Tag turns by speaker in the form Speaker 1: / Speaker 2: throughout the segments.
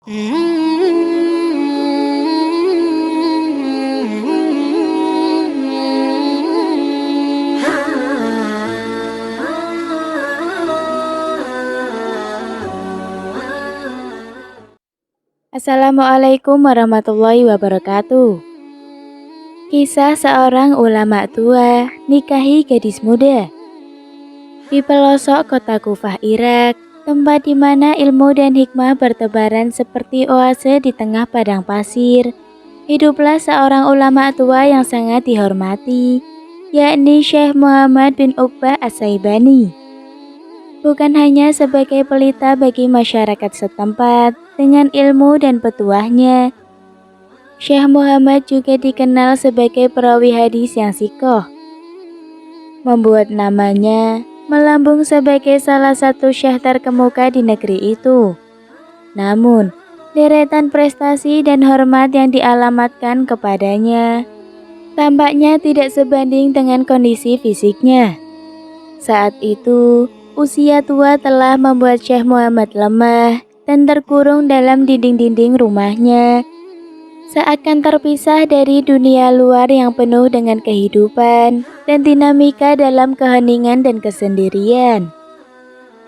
Speaker 1: Assalamualaikum warahmatullahi wabarakatuh. Kisah seorang ulama tua nikahi gadis muda. Di pelosok kota Kufah, Irak, tempat di mana ilmu dan hikmah bertebaran seperti oase di tengah padang pasir, hiduplah seorang ulama tua yang sangat dihormati, yakni Syekh Muhammad bin Uqbah As-Syaibani. Bukan hanya sebagai pelita bagi masyarakat setempat dengan ilmu dan petuahnya, Syekh Muhammad juga dikenal sebagai perawi hadis yang sikoh, membuat namanya melambung sebagai salah satu syekh terkemuka di negeri itu. Namun, deretan prestasi dan hormat yang dialamatkan kepadanya tampaknya tidak sebanding dengan kondisi fisiknya. Saat itu, usia tua telah membuat Syekh Muhammad lemah dan terkurung dalam dinding-dinding rumahnya, seakan terpisah dari dunia luar yang penuh dengan kehidupan dan dinamika dalam keheningan dan kesendirian.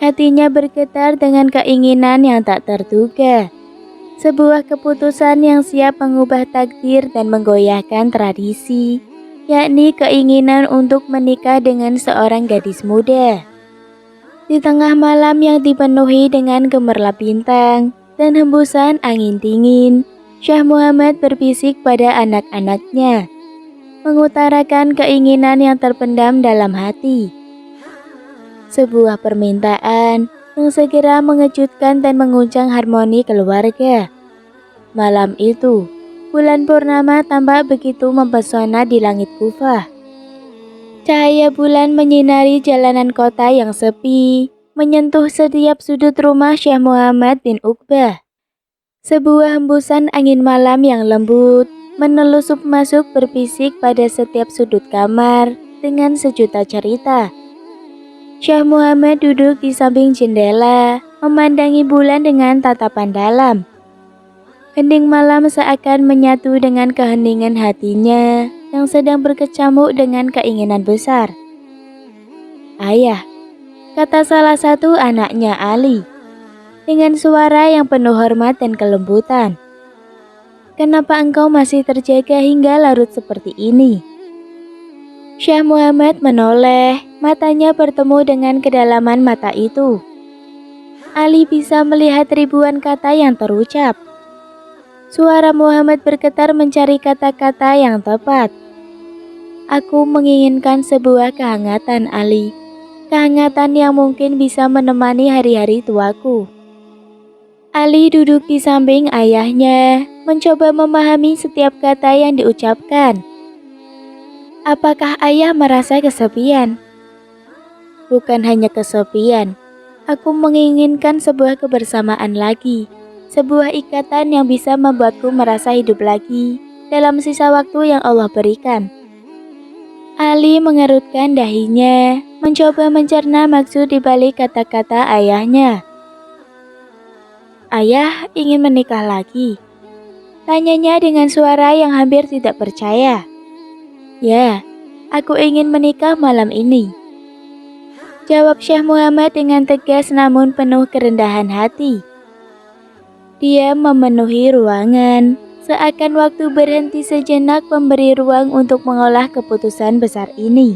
Speaker 1: Hatinya bergetar dengan keinginan yang tak terduga, sebuah keputusan yang siap mengubah takdir dan menggoyahkan tradisi, yakni keinginan untuk menikah dengan seorang gadis muda. Di tengah malam yang dipenuhi dengan gemerlap bintang dan hembusan angin dingin, Syekh Muhammad berbisik pada anak-anaknya, mengutarakan keinginan yang terpendam dalam hati. Sebuah permintaan yang segera mengejutkan dan mengguncang harmoni keluarga. Malam itu, bulan purnama tampak begitu mempesona di langit Kufah. Cahaya bulan menyinari jalanan kota yang sepi, menyentuh setiap sudut rumah Syekh Muhammad bin Uqbah. Sebuah hembusan angin malam yang lembut menelusup masuk berbisik pada setiap sudut kamar dengan sejuta cerita. Syekh Muhammad duduk di samping jendela, memandangi bulan dengan tatapan dalam. Hening malam seakan menyatu dengan keheningan hatinya yang sedang berkecamuk dengan keinginan besar. "Ayah," kata salah satu anaknya, Ali, dengan suara yang penuh hormat dan kelembutan, "kenapa engkau masih terjaga hingga larut seperti ini?" Syekh Muhammad menoleh, matanya bertemu dengan kedalaman mata itu. Ali bisa melihat ribuan kata yang terucap. Suara Muhammad bergetar mencari kata-kata yang tepat. "Aku menginginkan sebuah kehangatan, Ali. Kehangatan yang mungkin bisa menemani hari-hari tuaku." Ali duduk di samping ayahnya, mencoba memahami setiap kata yang diucapkan. Apakah ayah merasa kesepian? "Bukan hanya kesepian, aku menginginkan sebuah kebersamaan lagi. Sebuah ikatan yang bisa membuatku merasa hidup lagi dalam sisa waktu yang Allah berikan." Ali mengerutkan dahinya, mencoba mencerna maksud di balik kata-kata ayahnya. "Ayah ingin menikah lagi?" tanyanya dengan suara yang hampir tidak percaya. "Ya, aku ingin menikah malam ini," jawab Syekh Muhammad dengan tegas namun penuh kerendahan hati. Dia memenuhi ruangan, seakan waktu berhenti sejenak memberi ruang untuk mengolah keputusan besar ini.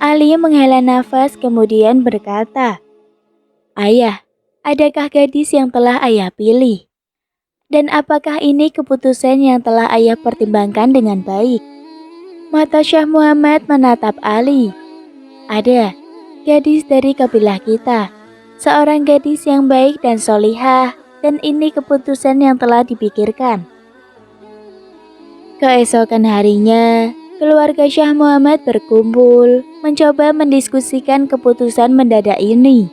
Speaker 1: Ali menghela nafas kemudian berkata, "Ayah, adakah gadis yang telah ayah pilih? Dan apakah ini keputusan yang telah ayah pertimbangkan dengan baik?" Mata Syekh Muhammad menatap Ali. "Ada, gadis dari kabilah kita, seorang gadis yang baik dan solihah. Dan ini keputusan yang telah dipikirkan." Keesokan harinya, keluarga Syekh Muhammad berkumpul, mencoba mendiskusikan keputusan mendadak ini.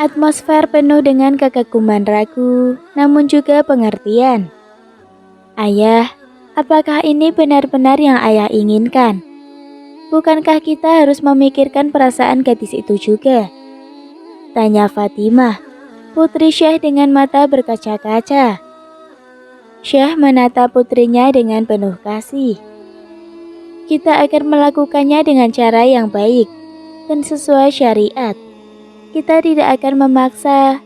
Speaker 1: Atmosfer penuh dengan kekaguman ragu, namun juga pengertian. "Ayah, apakah ini benar-benar yang ayah inginkan? Bukankah kita harus memikirkan perasaan gadis itu juga?" tanya Fatimah. Putri Syekh dengan mata berkaca-kaca. Syekh menatap putrinya dengan penuh kasih. Kita akan melakukannya dengan cara yang baik dan sesuai syariat. Kita tidak akan memaksa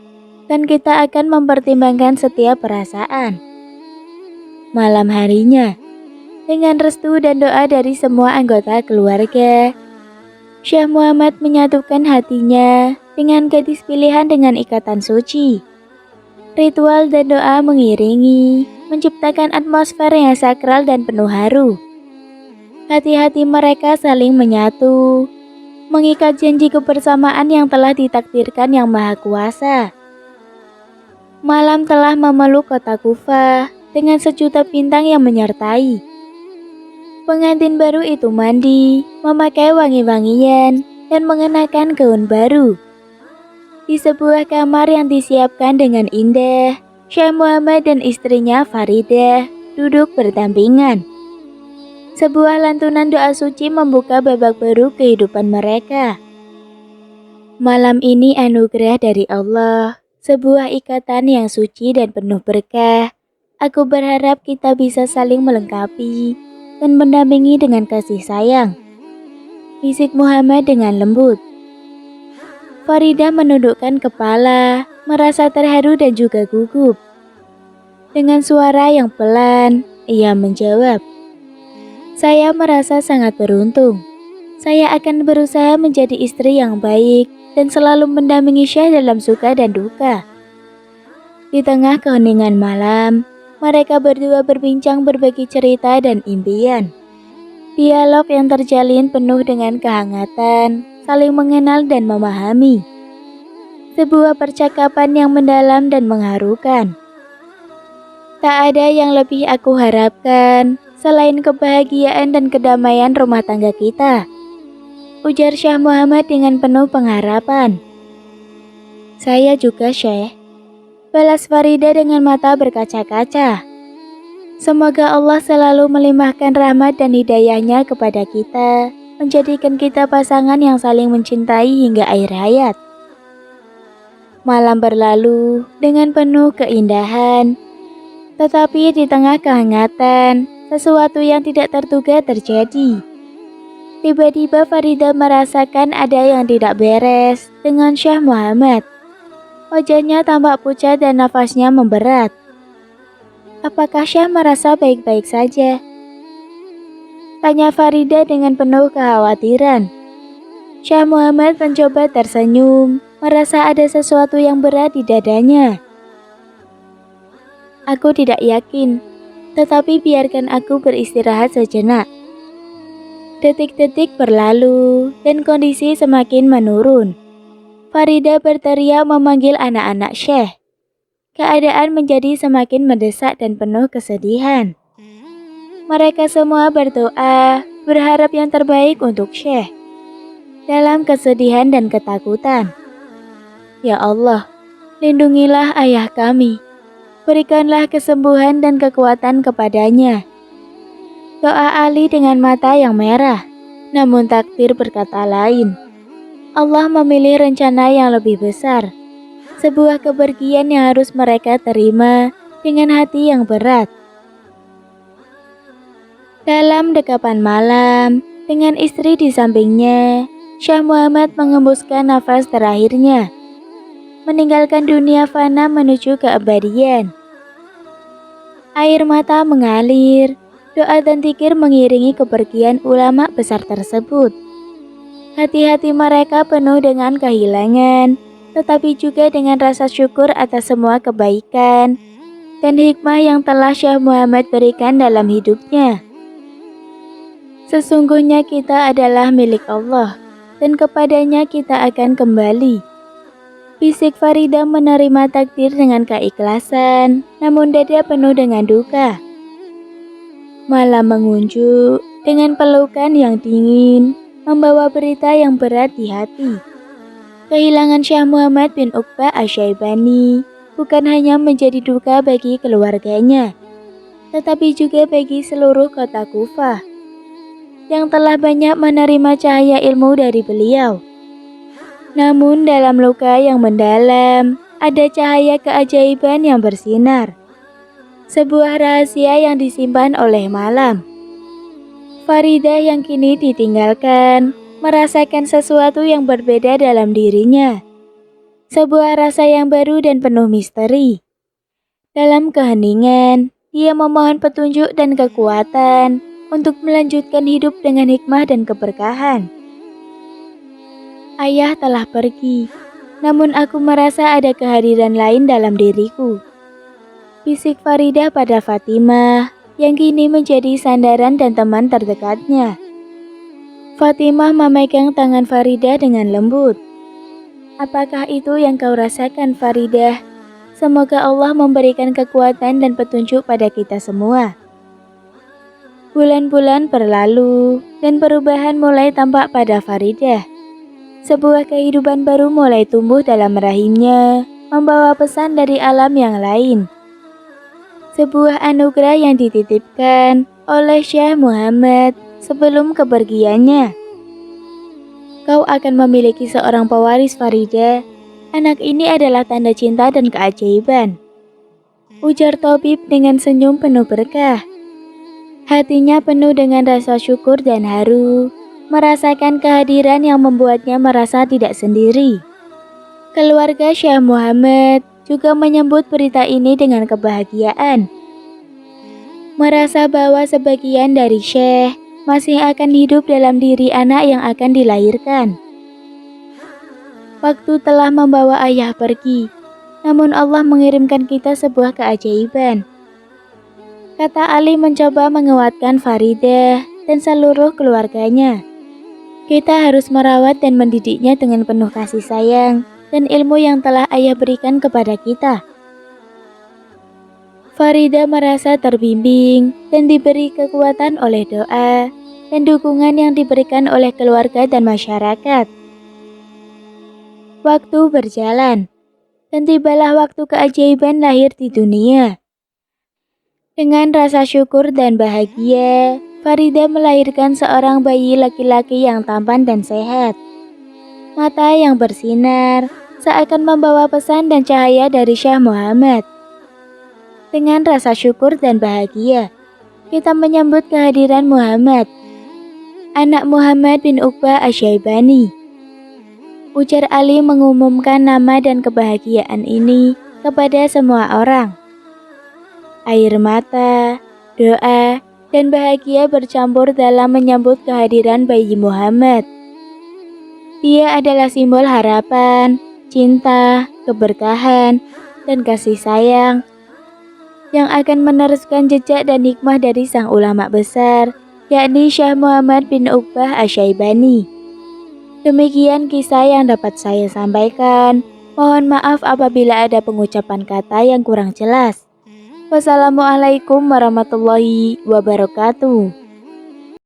Speaker 1: dan kita akan mempertimbangkan setiap perasaan. Malam harinya, dengan restu dan doa dari semua anggota keluarga, Syekh Muhammad menyatukan hatinya dengan gadis pilihan dengan ikatan suci. Ritual dan doa mengiringi, menciptakan atmosfer yang sakral dan penuh haru. Hati-hati mereka saling menyatu, mengikat janji kebersamaan yang telah ditakdirkan Yang Maha Kuasa. Malam telah memeluk kota Kufah dengan sejuta bintang yang menyertai. Pengantin baru itu mandi, memakai wangi-wangian, dan mengenakan gaun baru. Di sebuah kamar yang disiapkan dengan indah, Syekh Muhammad dan istrinya Faridah duduk berdampingan. Sebuah lantunan doa suci membuka babak baru kehidupan mereka. Malam ini anugerah dari Allah, sebuah ikatan yang suci dan penuh berkah. Aku berharap kita bisa saling melengkapi dan mendampingi dengan kasih sayang. Bisik Muhammad dengan lembut. Faridah menundukkan kepala, merasa terharu dan juga gugup. Dengan suara yang pelan, ia menjawab, "Saya merasa sangat beruntung. Saya akan berusaha menjadi istri yang baik dan selalu mendampingi Syekh dalam suka dan duka." Di tengah keheningan malam, mereka berdua berbincang berbagi cerita dan impian. Dialog yang terjalin penuh dengan kehangatan, saling mengenal dan memahami. Sebuah percakapan yang mendalam dan mengharukan. Tak ada yang lebih aku harapkan selain kebahagiaan dan kedamaian rumah tangga kita, ujar Syekh Muhammad dengan penuh pengharapan. Saya juga, Syekh, balas Faridah dengan mata berkaca-kaca. Semoga Allah selalu melimpahkan rahmat dan hidayahnya kepada kita, menjadikan kita pasangan yang saling mencintai hingga akhir hayat. Malam berlalu dengan penuh keindahan, tetapi di tengah kehangatan, sesuatu yang tidak terduga terjadi. Tiba-tiba Faridah merasakan ada yang tidak beres dengan Syekh Muhammad. Wajahnya tampak pucat dan nafasnya memberat. Apakah Syekh merasa baik-baik saja? Tanya Faridah dengan penuh kekhawatiran. Syekh Muhammad mencoba tersenyum, merasa ada sesuatu yang berat di dadanya. Aku tidak yakin, tetapi biarkan aku beristirahat sejenak. Detik-detik berlalu dan kondisi semakin menurun. Faridah berteriak memanggil anak-anak Syekh. Keadaan menjadi semakin mendesak dan penuh kesedihan. Mereka semua berdoa, berharap yang terbaik untuk Syekh. Dalam kesedihan dan ketakutan. Ya Allah, lindungilah ayah kami. Berikanlah kesembuhan dan kekuatan kepadanya. Doa Ali dengan mata yang merah, namun takdir berkata lain. Allah memilih rencana yang lebih besar. Sebuah kepergian yang harus mereka terima dengan hati yang berat. Dalam dekapan malam, dengan istri di sampingnya, Syekh Muhammad mengembuskan nafas terakhirnya, meninggalkan dunia fana menuju keabadian. Air mata mengalir, doa dan zikir mengiringi kepergian ulama besar tersebut. Hati-hati mereka penuh dengan kehilangan, tetapi juga dengan rasa syukur atas semua kebaikan dan hikmah yang telah Syekh Muhammad berikan dalam hidupnya. Sesungguhnya kita adalah milik Allah, dan kepadanya kita akan kembali. Bisik Faridah menerima takdir dengan keikhlasan, namun dada penuh dengan duka. Malam mengunjuk dengan pelukan yang dingin, membawa berita yang berat di hati. Kehilangan Syekh Muhammad bin Uqbah Asy-Syaibani bukan hanya menjadi duka bagi keluarganya, tetapi juga bagi seluruh kota Kufah yang telah banyak menerima cahaya ilmu dari beliau. Namun dalam luka yang mendalam, ada cahaya keajaiban yang bersinar. Sebuah rahasia yang disimpan oleh malam. Faridah yang kini ditinggalkan, merasakan sesuatu yang berbeda dalam dirinya. Sebuah rasa yang baru dan penuh misteri. Dalam keheningan, ia memohon petunjuk dan kekuatan untuk melanjutkan hidup dengan hikmah dan keberkahan. Ayah telah pergi, namun aku merasa ada kehadiran lain dalam diriku. Bisik Faridah pada Fatimah, yang kini menjadi sandaran dan teman terdekatnya. Fatimah memegang tangan Faridah dengan lembut. Apakah itu yang kau rasakan, Faridah? Semoga Allah memberikan kekuatan dan petunjuk pada kita semua. Bulan-bulan berlalu, dan perubahan mulai tampak pada Faridah. Sebuah kehidupan baru mulai tumbuh dalam rahimnya, membawa pesan dari alam yang lain. Sebuah anugerah yang dititipkan oleh Syekh Muhammad sebelum kepergiannya. Kau akan memiliki seorang pewaris, Faridah. Anak ini adalah tanda cinta dan keajaiban, ujar tabib dengan senyum penuh berkah. Hatinya penuh dengan rasa syukur dan haru, merasakan kehadiran yang membuatnya merasa tidak sendiri. Keluarga Syekh Muhammad juga menyambut berita ini dengan kebahagiaan. Merasa bahwa sebagian dari Syekh masih akan hidup dalam diri anak yang akan dilahirkan. Waktu telah membawa ayah pergi, namun Allah mengirimkan kita sebuah keajaiban. Kata Ali mencoba menguatkan Faridah dan seluruh keluarganya. Kita harus merawat dan mendidiknya dengan penuh kasih sayang dan ilmu yang telah ayah berikan kepada kita. Faridah merasa terbimbing dan diberi kekuatan oleh doa dan dukungan yang diberikan oleh keluarga dan masyarakat. Waktu berjalan, dan tibalah waktu keajaiban lahir di dunia. Dengan rasa syukur dan bahagia, Faridah melahirkan seorang bayi laki-laki yang tampan dan sehat. Mata yang bersinar, seakan membawa pesan dan cahaya dari Syekh Muhammad. Dengan rasa syukur dan bahagia, kita menyambut kehadiran Muhammad, anak Muhammad bin Uqbah Asy-Syaibani. Ujar Ali mengumumkan nama dan kebahagiaan ini kepada semua orang. Air mata, doa, dan bahagia bercampur dalam menyambut kehadiran bayi Muhammad. Dia adalah simbol harapan, cinta, keberkahan, dan kasih sayang yang akan meneruskan jejak dan hikmah dari sang ulama besar, yakni Syekh Muhammad bin Uqbah Asy-Syaibani. Demikian kisah yang dapat saya sampaikan. Mohon maaf apabila ada pengucapan kata yang kurang jelas. Wassalamualaikum warahmatullahi wabarakatuh.